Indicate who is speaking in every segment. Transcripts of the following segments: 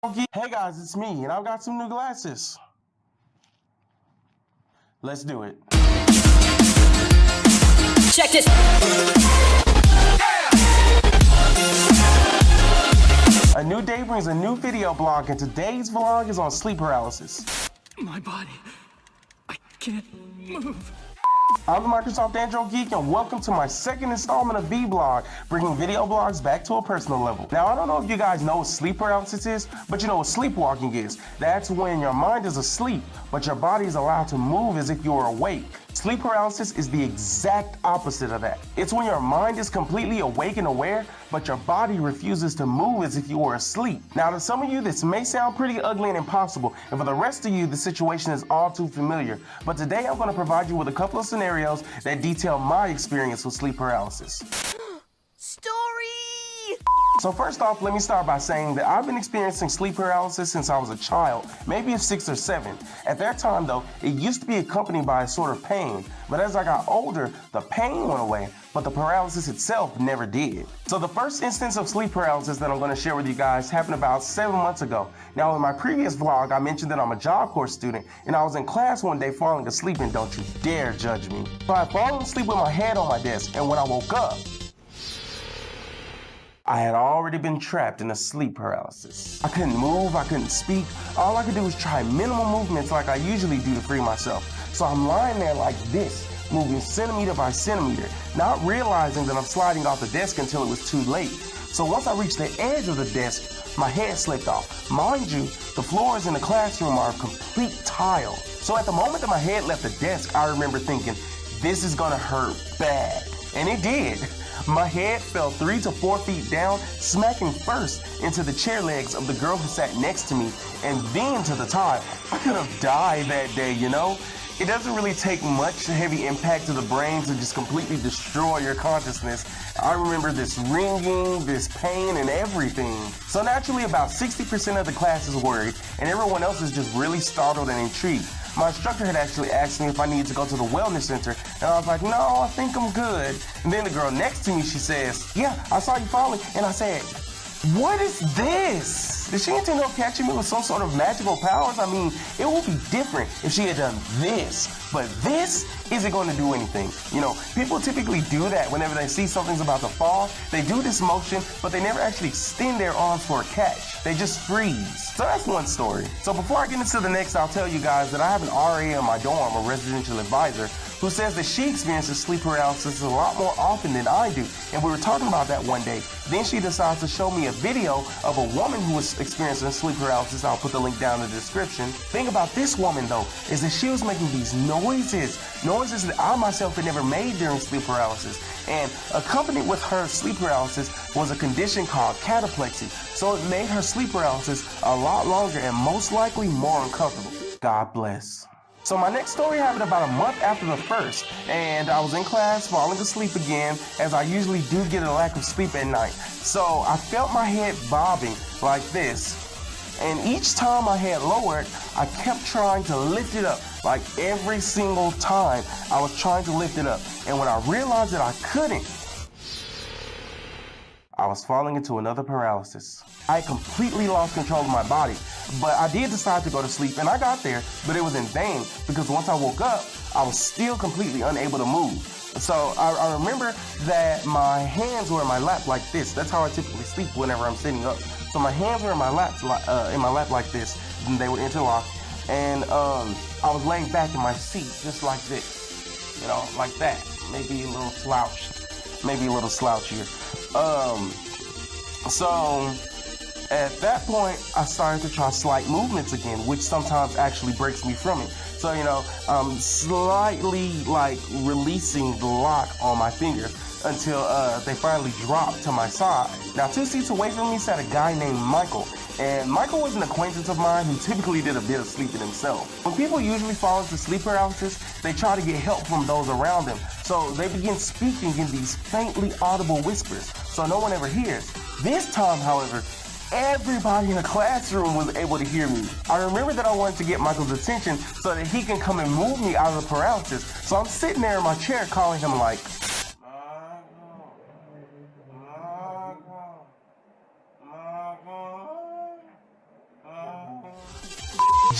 Speaker 1: Hey guys, it's me, and I've got some new glasses. Let's do it. Check this. A new day brings a new video blog, and today's vlog is on sleep paralysis.
Speaker 2: My body, I can't move.
Speaker 1: I'm the Microsoft AndroGeek, and welcome to my second installment of V-Blog, bringing video blogs back to a personal level. Now, I don't know if you guys know what sleep paralysis is, but you know what sleepwalking is. That's when your mind is asleep, but your body is allowed to move as if you are awake. Sleep paralysis is the exact opposite of that. It's when your mind is completely awake and aware, but your body refuses to move as if you were asleep. Now, to some of you, this may sound pretty ugly and impossible, and for the rest of you, the situation is all too familiar. But today, I'm going to provide you with a couple of scenarios that detail my experience with sleep paralysis.
Speaker 3: Story!
Speaker 1: So first off, let me start by saying that I've been experiencing sleep paralysis since I was a child, maybe at 6 or 7. At that time though, it used to be accompanied by a sort of pain, but as I got older, the pain went away, but the paralysis itself never did. So the first instance of sleep paralysis that I'm going to share with you guys happened about 7 months ago. Now in my previous vlog, I mentioned that I'm a Job Corps student, and I was in class one day falling asleep, and don't you dare judge me. So I had fallen asleep with my head on my desk, and when I woke up, I had already been trapped in a sleep paralysis. I couldn't move, I couldn't speak. All I could do was try minimal movements like I usually do to free myself. So I'm lying there like this, moving centimeter by centimeter, not realizing that I'm sliding off the desk until it was too late. So once I reached the edge of the desk, my head slipped off. Mind you, the floors in the classroom are complete tile. So at the moment that my head left the desk, I remember thinking, this is gonna hurt bad. And it did. My head fell 3 to 4 feet down, smacking first into the chair legs of the girl who sat next to me, and then to the tile. I could have died that day, you know? It doesn't really take much heavy impact to the brain to just completely destroy your consciousness. I remember this ringing, this pain, and everything. So naturally, about 60% of the class is worried, and everyone else is just really startled and intrigued. My instructor had actually asked me if I needed to go to the wellness center, and I was like, no, I think I'm good. And then the girl next to me, she says, yeah, I saw you falling. And I said, what is this? Did she intend on catching me with some sort of magical powers? I mean, it would be different if she had done this, but this isn't going to do anything. You know, people typically do that whenever they see something's about to fall. They do this motion, but they never actually extend their arms for a catch. They just freeze. So that's one story. So before I get into the next, I'll tell you guys that I have an RA in my dorm, a residential advisor, who says that she experiences sleep paralysis a lot more often than I do. And we were talking about that one day. Then she decides to show me a video of a woman who was experiencing sleep paralysis. I'll put the link down in the description. Thing about this woman though, is that she was making these noises that I myself had never made during sleep paralysis. And accompanied with her sleep paralysis was a condition called cataplexy. So it made her sleep paralysis a lot longer and most likely more uncomfortable. God bless. So my next story happened about a month after the first, and I was in class falling asleep again, as I usually do get a lack of sleep at night. So I felt my head bobbing like this, and each time my head lowered, I kept trying to lift it up. Like every single time I was trying to lift it up, and when I realized that I couldn't, I was falling into another paralysis. I completely lost control of my body, but I did decide to go to sleep, and I got there, but it was in vain because once I woke up, I was still completely unable to move. So I remember that my hands were in my lap like this. That's how I typically sleep whenever I'm sitting up. So my hands were in my lap like this, and they were interlocked, and I was laying back in my seat just like this, you know, like that. Maybe a little slouched, maybe a little slouchier. So at that point, I started to try slight movements again, which sometimes actually breaks me from it. So, you know, slightly like releasing the lock on my fingers until they finally dropped to my side. Now, 2 seats away from me sat a guy named Michael. And Michael was an acquaintance of mine who typically did a bit of sleeping himself. When people usually fall into sleep paralysis, they try to get help from those around them. So they begin speaking in these faintly audible whispers, so no one ever hears. This time, however, everybody in the classroom was able to hear me. I remember that I wanted to get Michael's attention so that he can come and move me out of the paralysis. So I'm sitting there in my chair calling him like,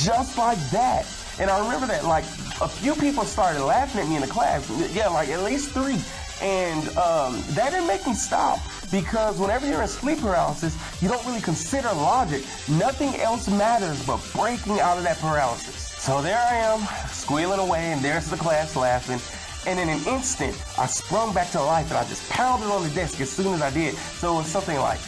Speaker 1: just like that. And I remember that like a few people started laughing at me in the class. Yeah, like at least 3. And that didn't make me stop, because whenever you're in sleep paralysis, you don't really consider logic. Nothing else matters but breaking out of that paralysis. So there I am, squealing away, and there's the class laughing. And in an instant, I sprung back to life and I just pounded on the desk as soon as I did. So it was something like,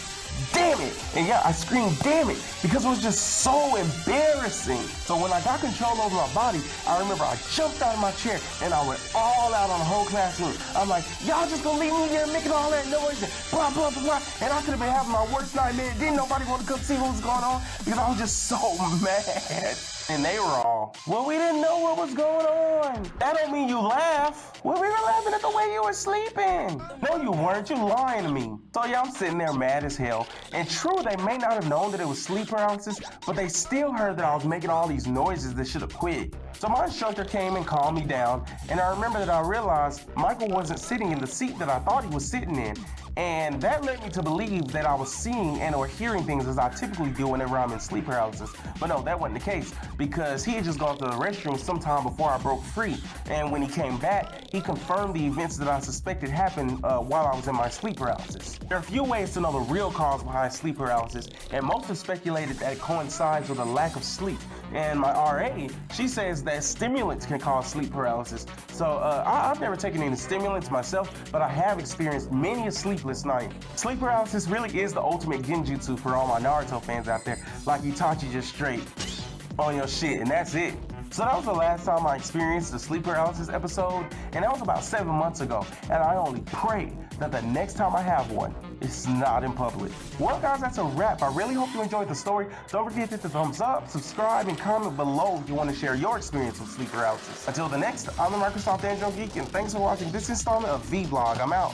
Speaker 1: damn it! And yeah, I screamed, damn it, because it was just so embarrassing. So when I got control over my body, I remember I jumped out of my chair and I went all out on the whole classroom. I'm like, y'all just gonna leave me there making all that noise and blah, blah, blah, blah. And I could have been having my worst nightmare. Didn't nobody want to come see what was going on because I was just so mad. And they were all, well, we didn't know what was going on. That don't mean you laugh. Well, we were laughing at the way you were sleeping. No, you weren't. You lying to me. So yeah, I'm sitting there mad as hell. And true, they may not have known that it was sleep paralysis, but they still heard that I was making all these noises that should have quit. So my instructor came and calmed me down. And I remember that I realized Michael wasn't sitting in the seat that I thought he was sitting in. And that led me to believe that I was seeing and or hearing things as I typically do whenever I'm in sleep paralysis. But no, that wasn't the case, because he had just gone to the restroom sometime before I broke free. And when he came back, he confirmed the events that I suspected happened while I was in my sleep paralysis. There are a few ways to know the real cause behind sleep paralysis, and most have speculated that it coincides with a lack of sleep. And my RA, she says that stimulants can cause sleep paralysis. So I've never taken any stimulants myself, but I have experienced many a sleepless night. Sleep paralysis really is the ultimate genjutsu for all my Naruto fans out there. Like Itachi just straight on your shit, and that's it. So that was the last time I experienced a sleep paralysis episode, and that was about 7 months ago. And I only pray that the next time I have one, it's not in public. Well, guys, that's a wrap. I really hope you enjoyed the story. Don't forget to hit the thumbs up, subscribe, and comment below if you want to share your experience with sleep paralysis. Until the next, I'm the Microsoft AndroGeek, and thanks for watching this installment of Vlog. I'm out.